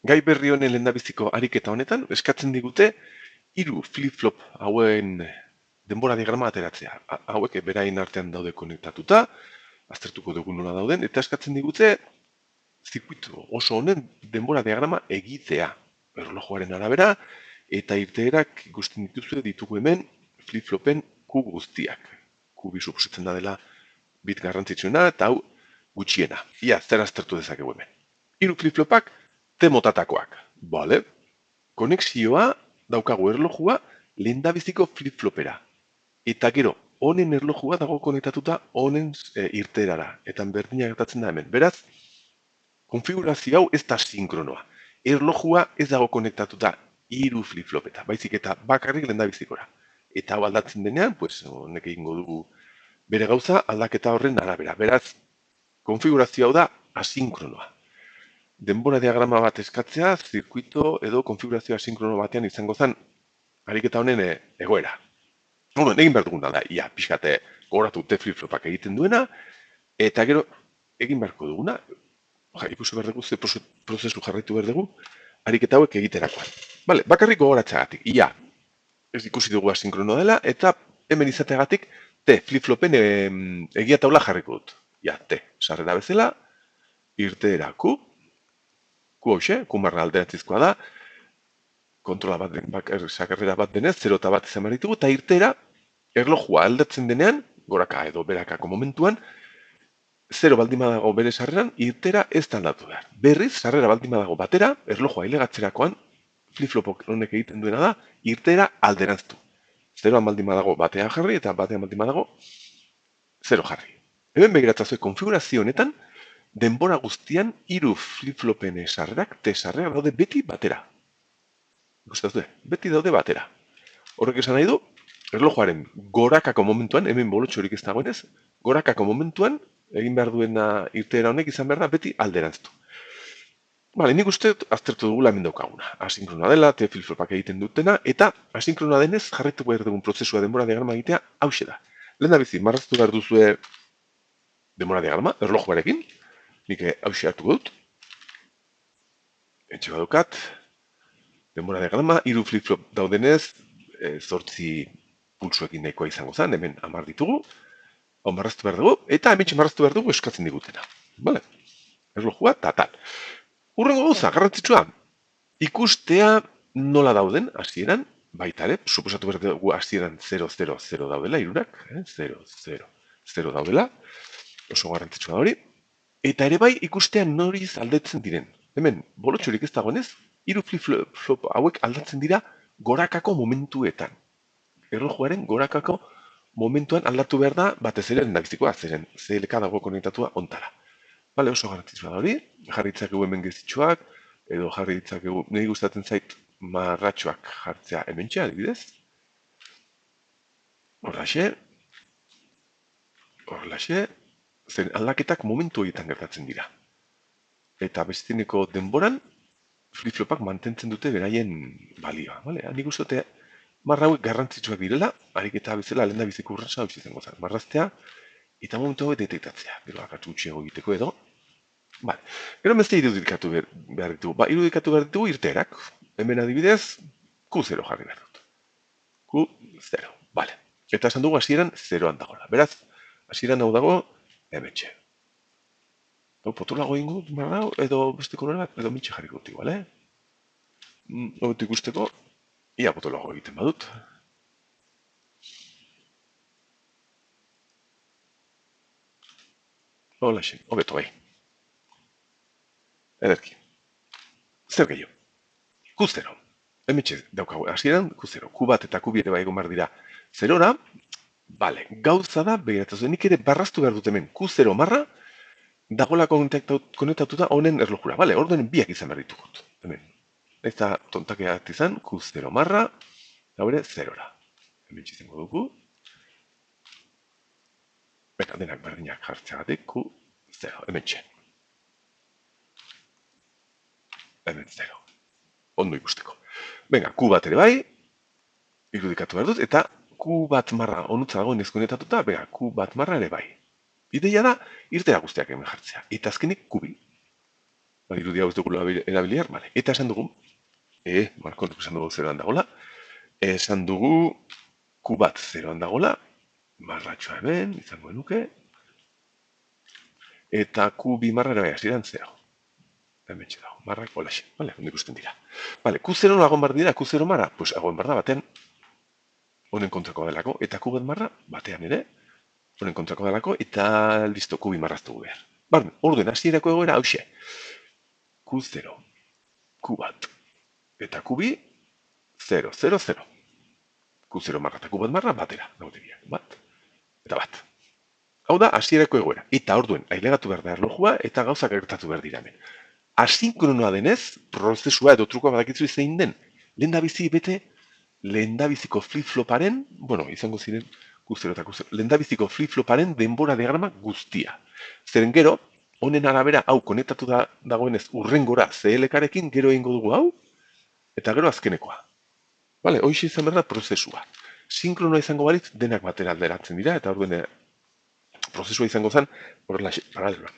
gai berri honen lehendabiziko ariketa honetan, eskatzen digute 3 flip-flop hauen denbora diagrama ateratzea. Hauek beraien artean daude konektatuta, aztertuko dugu nola dauden, eta eskatzen digute zirkuitu oso honen denbora diagrama egitea. Erlojuaren arabera, eta irteerak ikusten ditugu hemen flip-flopen Q guztiak. Q suposatzen da dela bit garrantzitsuena eta hau gutxiena. Ia, zer aztertu dezakegu hemen. 3 flip-flopak T motatakoak. Bale, konexioa daukagu erlojua lehendabiziko flip-flopera. Eta gero, honen erlojua dago konektatuta honen irteerara. Eta berdina gertatzen da hemen. Beraz, konfigurazio hau ez da sinkronoa. Erlojua ez dago konektatuta 3 flip-flopeta, baizik eta bakarrik lehendabizikora. Eta hau aldatzen denean, honek egingo dugu bere gauza aldaketa horren arabera. Beraz, konfigurazio hau da asinkronoa. Denbora diagrama bat eskatzea, zirkuito edo konfigurazio asinkrono batean izango zen ariketa honen egoera. Egin behar duguna da, ia, pixkate gogoratu T flip-flopak egiten duena, eta gero egin beharko duguna, ikusi behar dugu, ze prozesu jarraitu behar dugu, ariketa hauek egiterakoan. Bale, bakarrik gogoratzeagatik, ia, ez ikusi dugu asinkrono dela, eta hemen izateagatik T flip-flopen egia taula jarriko dut. Ja, T, sarrera bezala, irteera Q hoxe, Q marra alderantzizkoa da, kontrola bat, sakarrera bat denez, 0 eta bat izan behar ditugu, eta irteera, erlojua aldatzen denean, goraka edo berakako momentuan, 0 baldin badago bere sarreran, irtera ez da aldatu behar. Berriz, sarrera baldin badago batera, erlojua ailegatzerakoan, flip-flopok honek egiten duena da, irtera alderantztu. 0an baldin badago batean jarri, eta batean baldin badago 0 jarri. Hemen begiratzazue konfigurazio honetan, denbora guztian 3 flip-flopen sarrerak, T sarrerak daude beti batera. Ikustazue, beti daude batera. Horrek esan nahi du, erlojuaren gorakako momentuan, hemen bolotxorik ez dagoenez, gorakako momentuan, egin behar duena irteera honek izan behar da beti alderantztu. Bale, nik uste aztertu dugula hemen daukaguna. Asinkrona dela, T flip-flopak egiten dutena, eta asinkrona denez jarretu behar dugun prozesua denbora diagrama egitea hause da. Lehen da bizi, marraztu behar duzue denbora diagrama, erlojuarekin, nik hause hartuko dut. Etxe badukat, denbora diagrama, 3 flip-flop daudenez, 8 pulsuekin nahikoa izango zen, hemen 10 ditugu, hau marraztu behar dugu, eta hemen marraztu behar dugu eskatzen digutena. Bale? Erlojua eta tal. Urrengo gauza, garrantzitsua, ikustea nola dauden hasieran, baita ere, suposatu behar dugu hasieran 0-0-0 daudela, irunak, 0-0-0 daudela, oso garrantzitsua da hori, eta ere bai ikustea noriz aldatzen diren. Hemen, bolotxorik ez dagoenez, 3 flip-flop hauek aldatzen dira gorakako momentuetan. Erlojuaren gorakako momentuan aldatu behar da, batez ere lehendabizikoa, zeren CLK dago konektatua ontara. Bale, oso garrantzitsua da hori, jarri ditzakegu hemen gezitxoak, edo jarri ditzakegu, niri gustatzen zait marratxoak jartzea hementxe, adibidez. Horlaxe, zen aldaketak momentu horietan gertatzen dira. Eta bestineko denboran, flip-flopak mantentzen dute beraien balioa. Nik uste marra hauek garrantzitsuak direla, ariketa bezala lehen da biziko urrasa hau izango zen. Marraztea eta momentu hauek detektatzea. Gero akatsu gutxiago egiteko edo. Gero mezte irudikatu behar ditugu. Irudikatu behar ditugu irteerak. Hemen adibidez, Q0 jarri behar dut. Q0. Eta esan dugu hasieran 0an dagoela. Beraz, hasieran hau dago hementxe. Potolago ingo marra edo beste kolore bat, edo mintxe jarriko dut igual, Hobetu ikusteko, ia potolago egiten badut. Hola, xe, hobeto bai. Ederki. Zer gehiago? Q0. Hemetxe daukagu, hasieran Q0. Q1 eta Q2 ere bai egon behar dira 0ra. Bale, gauza da, begiratzen nik ere barraztu behar dut hemen Q0 marra, dagoela konektatuta honen erlojura. Bale, orduen biak izan behar ditugut. Hemen. Ez da tontakeat izan, Q0 marra, eta bere 0ra. Hemen izango dugu. Beka, denak berdinak jartzeagatik, Q0, hemen txen. Hemen 0. Ondo ikusteko. Venga, Q1 ere bai, irudikatu behar dut, eta Q1 marra onutza dagoen ezkonetatuta, venga, Q1 marra ere bai. Ideia da, irtera guztiak hemen jartzea. Eta azkenik Q2. irudi hau ez dugula erabiliar, vale. Eta esan dugu, markontuk esan dugu zeroan dagoela, esan dugu Q bat zeroan dagoela, marratxoa hemen, izango nuke, eta Q bi marra ere bai hasieran zero. Hemen dago, marrak holaxe, vale, ondo ikusten dira. Vale, Q0 agon bar dira, Q0 marra, pues agon bar da batean, honen kontrakoa delako, eta Q bat marra, batean ere, honen kontrakoa delako, eta listo, Q bi marraztugu behar. Barne, orduen, hasierako egoera hause. Q0, Q bat, eta Q bi, 0, 0, 0. Q0 marra eta Q bat marra, batera, daude biak, bat, eta bat. Hau da, hasierako egoera. Eta orduen, ailegatu behar da erlojua, eta gauzak gertatu behar dira hemen. Asinkronoa denez, prozesua edo trukoa badakitzu zein den, lehendabizi bete, lehendabiziko flip-floparen, bueno, izango ziren Q0 eta Q0, lehendabiziko flip-floparen denbora diagrama guztia. Zeren gero, honen arabera hau konektatu dagoenez urrengora CLK-rekin, gero egingo dugu hau, eta gero azkenekoa. Vale, hoxe izan behar da prozesua. Sinkronoa izango balitz, denak batera alderatzen dira, eta orduen prozesua izango zen, horrela paraleloan.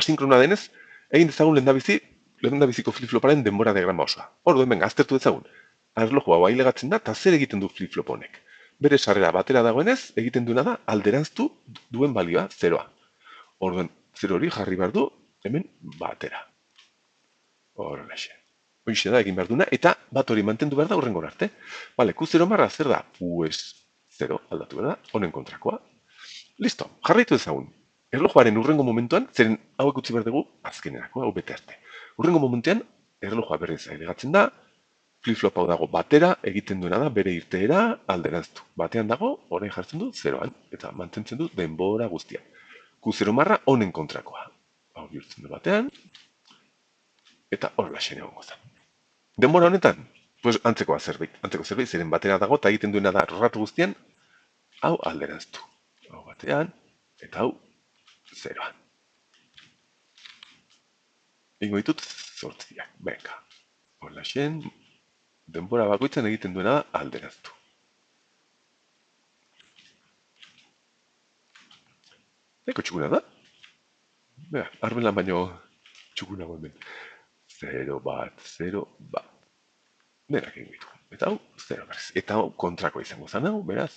Asinkronoa denez, egin dezagun lehendabiziko flip-floparen denbora diagrama osoa. Orduen, benga, aztertu dezagun. Erloju hau ailegatzen da, eta zer egiten du flip-flop honek. Bere sarrera batera dagoenez, egiten duena da, alderanztu duen balioa, zeroa. Orduen, zero hori jarri behar du, hemen batera. Horrelaxe. Hoixe da egin behar duena, eta bat hori mantendu behar da urrengo arte. Vale, Q0 marra zer da? Pues, 0 aldatu behar da, honen kontrakoa. Listo, jarraitu ezagun. Erlojuaren urrengo momentuan, zeren hauek utzi behar dugu azkenerako, hau bete arte. Urrengo momentuan, erlojua berriz ailegatzen da, flip-flop hau dago batera, egiten duena da bere irteera alderanztu. Batean dago, orain jartzen du zeroan, eta mantentzen du denbora guztia. Q0 marra honen kontrakoa. Hau bihurtzen du batean, eta horrela xene hongo zen. Denbora honetan, pues antzeko zerbait, zeren batera dago, eta egiten duena da ratu guztian, hau alderanztu. Hau batean, eta hau zeroan. Ingo ditut zortziak, benga. Horrela xen, denbora bakoitzan egiten duena da alderaztu. Eko txukuna da? Bera, armelan baino txukunago hemen. 0 bat, 0 bat. Berak egin ditu. Eta hau, 0 berez. Eta hau kontrako izango zen hau, beraz.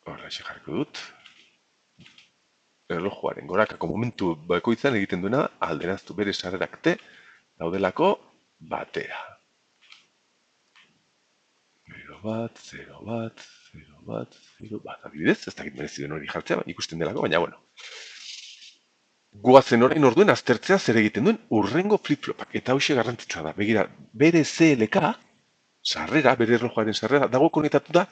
Horra jarriko dut. Erlojuaren gorakako momentu bakoitzan egiten duena alderaztu bere sarrerakte daudelako batera. 0 bat, 0 bat, 0 bat, 0 bat. Adibidez, ez dakit merezi den hori jartzea, ikusten delako, baina bueno. Goazen orain orduen aztertzea zer egiten duen urrengo flip-flopak. Eta hauxe garrantzitsua da. Begira, bere CLK, sarrera, bere erlojuaren sarrera, dago konektatu da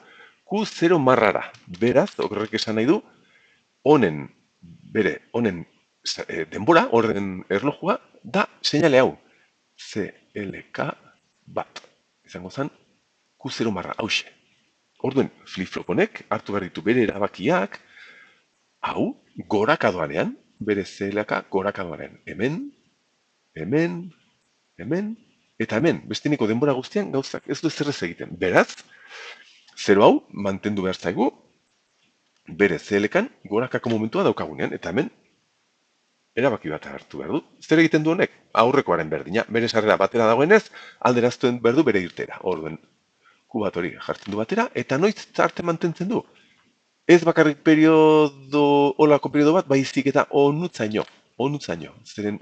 Q0 marrara. Beraz, horrek esan nahi du, honen denbora, horren erlojua, da seinale hau. CLK bat. Izango zen, Q0 marra, hauxe. Orduen, flip-flop honek, hartu behar ditu bere erabakiak, hau, gorakadoanean, bere CLK gorakadoanean. Hemen, hemen, hemen, eta hemen, besteniko denbora guztian gauzak ez du zerrez egiten. Beraz, zero hau mantendu behar zaigu, bere CLK-an gorakako momentua daukagunean, eta hemen, erabaki bat hartu behar du. Zer egiten du honek? Aurrekoaren berdina, bere sarrera batera dagoenez, alderaztuen behar du bere irtera. Orduen, Q bat hori jartzen du batera, eta noiz arte mantentzen du? Ez bakarrik olako periodo bat, baizik eta onutzaino. Zeren,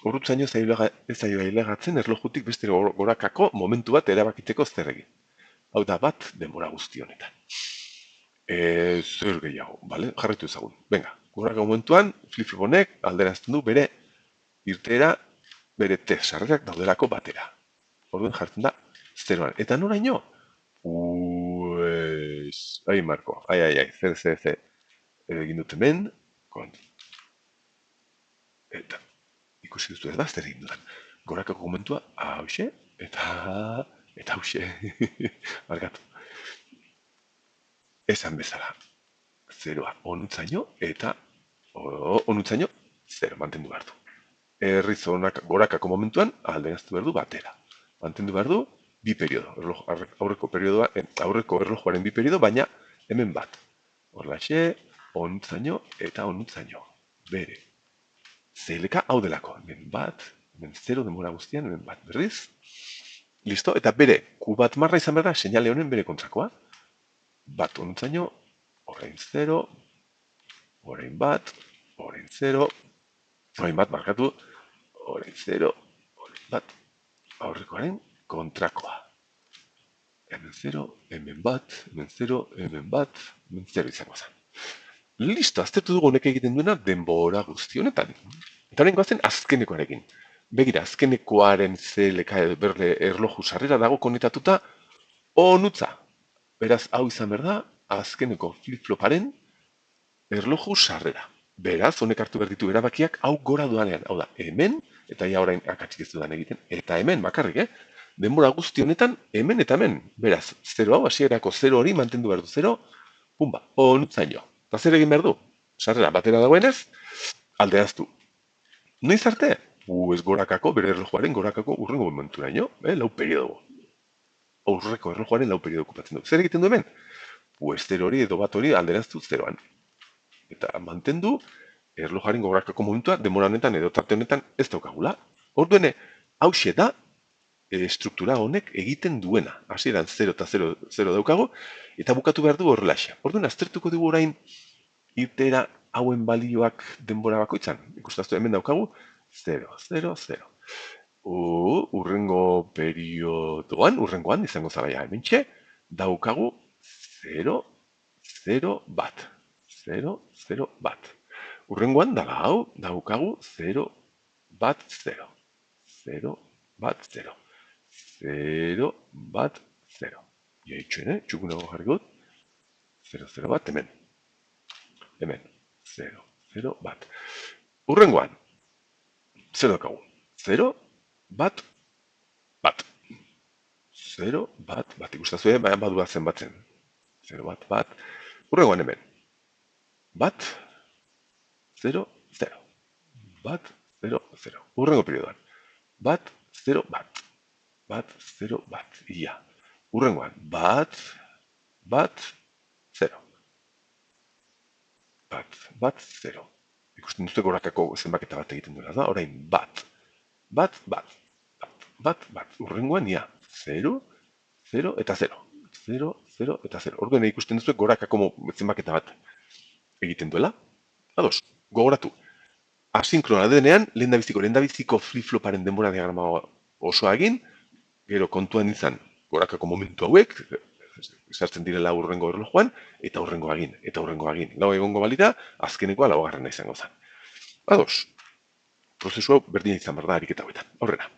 orrutzaino ez zailo ailegatzen erlojutik beste gorakako momentu bat erabakitzeko zer egin. Hau da bat, denbora guzti honetan. Zer gehiago, bale? Jarraitu ezagun. Venga, goraka momentuan, flip-flop honek alderazten du bere irtera, bere sarrerak daudelako batera. Orduen jartzen da, zeroan. Eta noraino? Ai, Marko, ai, zer. Egin dut hemen, eta ikusi duzu ez da, zer egin dudan. Gorakako momentua, hause, eta hause, barkatu. Esan bezala, zeroa onutzaino, eta onutzaino, zero, mantendu behar du. Erriz gorakako momentuan, alderaztu behar du batera. Mantendu behar du, bi periodo, aurreko erlojuaren bi periodo, baina hemen bat. Horlaxe, onutzaino eta onutzaino. Bere CLK hau delako. Hemen bat, hemen 0 denbora guztian, hemen bat berriz. Listo? Eta bere, Q bat marra izan behar da, seinale honen bere kontrakoa. Bat honuntzaino, orain 0, orain bat, orain 0, orain bat markatu, orain 0, orain bat, aurrekoaren kontrakoa. Hemen 0, hemen bat, hemen 0, hemen bat, hemen 0 izango zen. Listo, aztertu dugu honek egiten duena denbora guzti honetan. Eta horrengo zen azkenekoarekin. Begira, azkenekoaren CLK berle erloju sarrera dago konektatuta onutza. Beraz, hau izan behar da, azkeneko flip-floparen erloju sarrera. Beraz, honek hartu behar ditu erabakiak hau gora duanean. Hau da, hemen, eta ja orain akatsik ez dudan egiten, eta hemen bakarrik, denbora guzti honetan, hemen eta hemen. Beraz, 0 hau, hasierako 0 hori mantendu behar du 0, pumba, onutzaino. Eta zer egin behar du? Sarrera batera dagoenez, aldeaztu. Noiz arte? Ez gorakako, bere erlojuaren gorakako urrengo momenturaino, lau periodo. Aurreko erlojuaren lau periodo okupatzen du. Zer egiten du hemen? 0 hori edo bat hori alderaztu 0an. Eta mantendu, erlojuaren gorakako momentua, denbora honetan edo tarte honetan ez daukagula. Orduene, hauxe da, struktura honek egiten duena. Hasieran 0 eta 0 daukago, eta bukatu behar du horrelaxe. Orduan, aztertuko dugu orain irtera hauen balioak denbora bakoitzan. Ikustaztu hemen daukagu 0, 0, 0. Urrengo periodoan, urrengoan izango zaraia hementxe, daukagu 0, 0, bat. 0, 0, bat. Urrengoan dala hau, daukagu 0, bat, 0. 0, bat, 0. 0, bat, 0. Ja itxuen, txukunago jarri gut. 0, 0, bat, hemen. Hemen. 0, 0, bat. Urrengoan. 0 daukagu. 0, bat, bat. 0, bat, bat. Ikustazue, badua zenbatzen. 0, bat, bat. Urrengoan hemen. Bat, 0, 0. Bat, 0, 0. Urrengo periodoan. Bat, 0, bat. Bat, 0, bat. Ia. Urrengoan. Bat, bat, 0. Bat, bat, 0. Ikusten duzte gorakako zenbaketa bat egiten duela da. Orain, bat. Bat, bat. Bat, bat, bat. Urrengoan, ia. 0, 0 eta 0. 0, 0 eta 0. Orduan ikusten duzte gorakako zenbaketa bat egiten duela. Ados, gogoratu. Asinkrona denean, lehendabiziko flip-floparen denbora diagrama osoa egin, gero kontuan izan gorakako momentu hauek, sartzen direla urrengo erlojuan, eta urrengo egin, eta urrengo egin. Lau egongo balita, azkenekoa laugarrena izango zen. Ados, prozesu hau berdina izan behar da ariketa hauetan. Aurrera.